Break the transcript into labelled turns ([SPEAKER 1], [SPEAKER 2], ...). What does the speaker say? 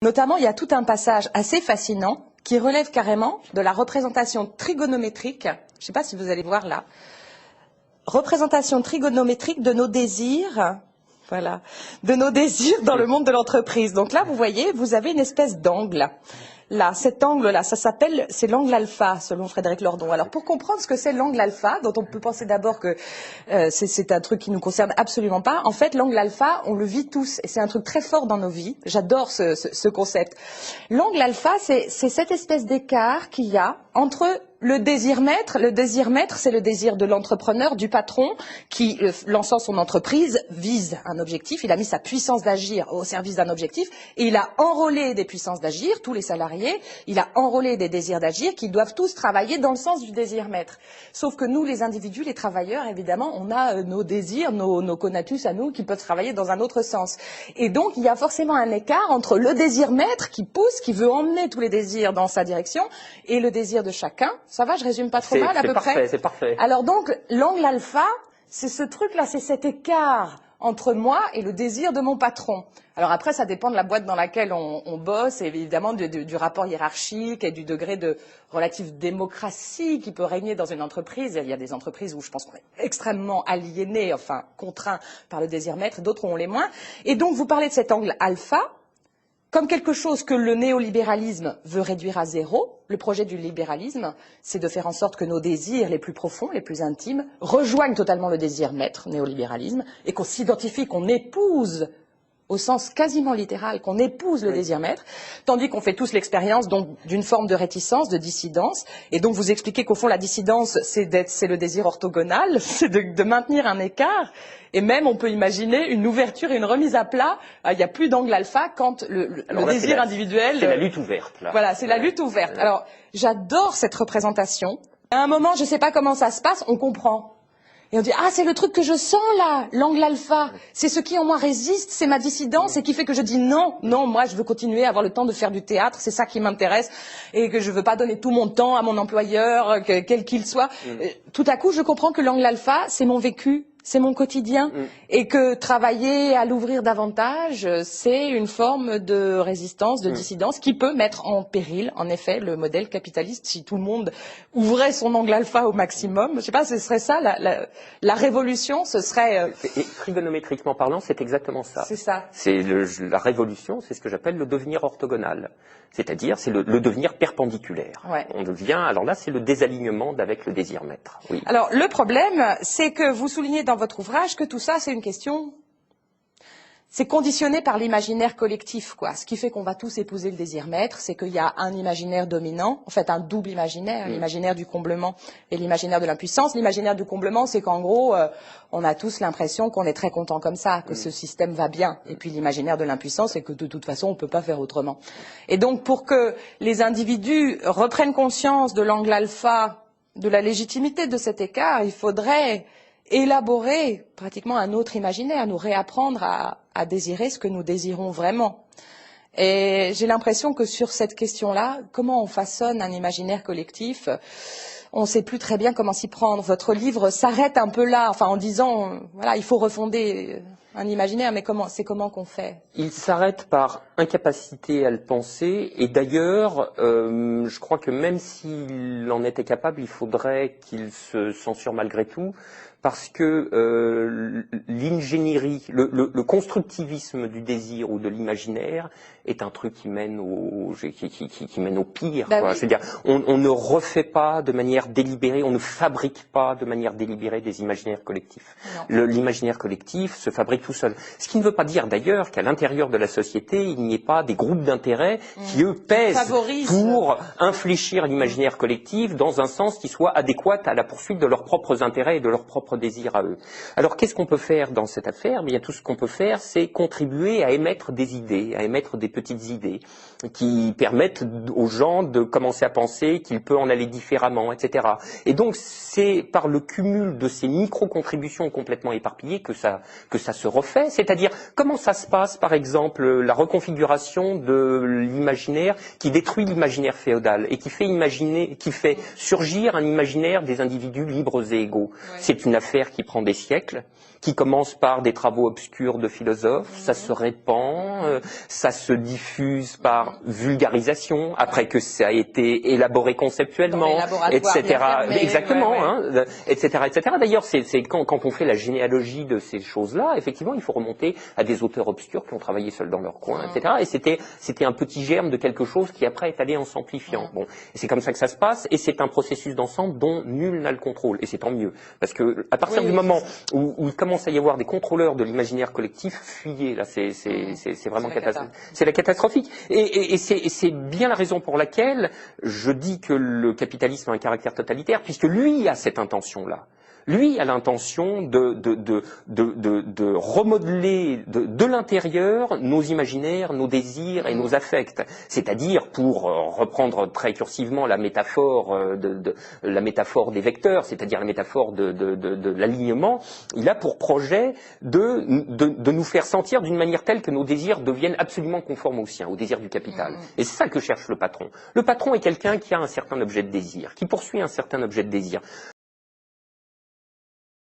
[SPEAKER 1] Notamment, il y a tout un passage assez fascinant qui relève carrément de la représentation trigonométrique. Je ne sais pas si vous allez voir là. Représentation trigonométrique de nos désirs. Voilà, de nos désirs dans le monde de l'entreprise. Donc là, vous voyez, vous avez une espèce d'angle. Là, cet angle-là, c'est l'angle alpha, selon Frédéric Lordon. Alors, pour comprendre ce que c'est l'angle alpha, dont on peut penser d'abord que c'est un truc qui nous concerne absolument pas, en fait, l'angle alpha, on le vit tous, et c'est un truc très fort dans nos vies. J'adore ce concept. L'angle alpha, c'est cette espèce d'écart qu'il y a entre le désir maître, c'est le désir de l'entrepreneur, du patron, qui, lançant son entreprise, vise un objectif. Il a mis sa puissance d'agir au service d'un objectif et il a enrôlé des puissances d'agir, tous les salariés, il a enrôlé des désirs d'agir qui doivent tous travailler dans le sens du désir maître. Sauf que nous, les individus, les travailleurs, évidemment, on a nos désirs, nos conatus à nous qui peuvent travailler dans un autre sens. Et donc, il y a forcément un écart entre le désir maître qui pousse, qui veut emmener tous les désirs dans sa direction, et le désir de chacun. Ça va, je résume pas trop mal à peu près.
[SPEAKER 2] C'est parfait.
[SPEAKER 1] Alors donc, l'angle alpha, c'est ce truc-là, c'est cet écart entre moi et le désir de mon patron. Alors après, ça dépend de la boîte dans laquelle on bosse, et évidemment du rapport hiérarchique et du degré de relative démocratie qui peut régner dans une entreprise. Il y a des entreprises où je pense qu'on est extrêmement aliéné, enfin contraint par le désir maître, d'autres où on l'est moins. Et donc, vous parlez de cet angle alpha comme quelque chose que le néolibéralisme veut réduire à zéro. Le projet du libéralisme, c'est de faire en sorte que nos désirs les plus profonds, les plus intimes, rejoignent totalement le désir maître, néolibéralisme, et qu'on s'identifie, qu'on épouse, au sens quasiment littéral, qu'on épouse le désir maître, tandis qu'on fait tous l'expérience donc d'une forme de réticence, de dissidence, et donc vous expliquez qu'au fond la dissidence, c'est le désir orthogonal, c'est de maintenir un écart, et même on peut imaginer une ouverture et une remise à plat. Il n'y a plus d'angle alpha quand le désir individuel.
[SPEAKER 2] C'est la lutte ouverte là.
[SPEAKER 1] Voilà, c'est la lutte ouverte. Alors j'adore cette représentation. À un moment, je ne sais pas comment ça se passe, on comprend. Et on dit, ah, c'est le truc que je sens là, l'angle alpha. C'est ce qui en moi résiste, c'est ma dissidence et qui fait que je dis non, moi je veux continuer à avoir le temps de faire du théâtre, c'est ça qui m'intéresse et que je veux pas donner tout mon temps à mon employeur, quel qu'il soit. Tout à coup, je comprends que l'angle alpha, c'est mon vécu, c'est mon quotidien et que travailler à l'ouvrir davantage, c'est une forme de résistance, de dissidence qui peut mettre en péril, en effet, le modèle capitaliste si tout le monde ouvrait son angle alpha au maximum. Je sais pas, ce serait ça la révolution, ce serait...
[SPEAKER 2] Et trigonométriquement parlant, c'est exactement ça.
[SPEAKER 1] C'est ça.
[SPEAKER 2] C'est la révolution, c'est ce que j'appelle le devenir orthogonal. C'est-à-dire, c'est le devenir perpendiculaire.
[SPEAKER 1] Ouais.
[SPEAKER 2] On devient, alors là, c'est le désalignement avec le désir maître. Oui.
[SPEAKER 1] Alors, le problème, c'est que vous soulignez dans votre ouvrage que tout ça, c'est une question... C'est conditionné par l'imaginaire collectif, quoi. Ce qui fait qu'on va tous épouser le désir maître, c'est qu'il y a un imaginaire dominant, en fait un double imaginaire, l'imaginaire du comblement et l'imaginaire de l'impuissance. L'imaginaire du comblement, c'est qu'en gros, on a tous l'impression qu'on est très content comme ça, que ce système va bien. Et puis l'imaginaire de l'impuissance, c'est que de toute façon, on peut pas faire autrement. Et donc, pour que les individus reprennent conscience de l'angle alpha, de la légitimité de cet écart, il faudrait élaborer pratiquement un autre imaginaire, nous réapprendre à désirer ce que nous désirons vraiment. Et j'ai l'impression que sur cette question-là, comment on façonne un imaginaire collectif, on ne sait plus très bien comment s'y prendre. Votre livre s'arrête un peu là, enfin en disant, voilà, il faut refonder un imaginaire, mais comment qu'on fait?
[SPEAKER 2] Il s'arrête par incapacité à le penser, et d'ailleurs, je crois que même s'il en était capable, il faudrait qu'il se censure malgré tout, parce que l'ingénierie, le constructivisme du désir ou de l'imaginaire est un truc qui mène qui mène au pire.
[SPEAKER 1] Bah
[SPEAKER 2] quoi.
[SPEAKER 1] oui.
[SPEAKER 2] Je veux dire, on ne refait pas de manière délibérée, on ne fabrique pas de manière délibérée des imaginaires collectifs. L'imaginaire collectif se fabrique tout seul. Ce qui ne veut pas dire d'ailleurs qu'à l'intérieur de la société, il n'y ait pas des groupes d'intérêt qui, eux, pèsent pour infléchir l'imaginaire collectif dans un sens qui soit adéquat à la poursuite de leurs propres intérêts et de leurs propres désirs à eux. Alors, qu'est-ce qu'on peut faire dans cette affaire? Bien, tout ce qu'on peut faire, c'est contribuer à émettre des idées, à émettre des petites idées qui permettent aux gens de commencer à penser qu'il peut en aller différemment, etc. Et donc, c'est par le cumul de ces micro-contributions complètement éparpillées que ça se refait, c'est-à-dire comment ça se passe, par exemple, la reconfiguration de l'imaginaire qui détruit l'imaginaire féodal et qui fait surgir un imaginaire des individus libres et égaux. Ouais. C'est une affaire qui prend des siècles, qui commence par des travaux obscurs de philosophes, ça se répand, ça se diffuse par vulgarisation, après que ça a été élaboré conceptuellement, etc. Exactement, ouais. Etc., etc. D'ailleurs, c'est quand on fait la généalogie de ces choses-là, effectivement, il faut remonter à des auteurs obscurs qui ont travaillé seuls dans leur coin, etc. Et c'était un petit germe de quelque chose qui après est allé en s'amplifiant. Bon, et c'est comme ça que ça se passe, et c'est un processus d'ensemble dont nul n'a le contrôle, et c'est tant mieux, parce que à partir du moment où il commence à y avoir des contrôleurs de l'imaginaire collectif, fuyez, là, c'est vraiment catastrophique. C'est la catastrophique. Et c'est bien la raison pour laquelle je dis que le capitalisme a un caractère totalitaire, puisque lui a cette intention-là. Lui a l'intention de remodeler de l'intérieur nos imaginaires, nos désirs et nos affects. C'est-à-dire, pour reprendre très cursivement la métaphore des vecteurs, c'est-à-dire la métaphore de l'alignement, il a pour projet de nous faire sentir d'une manière telle que nos désirs deviennent absolument conformes aux siens, aux désirs du capital. Et c'est ça que cherche le patron. Le patron est quelqu'un qui a un certain objet de désir, qui poursuit un certain objet de désir.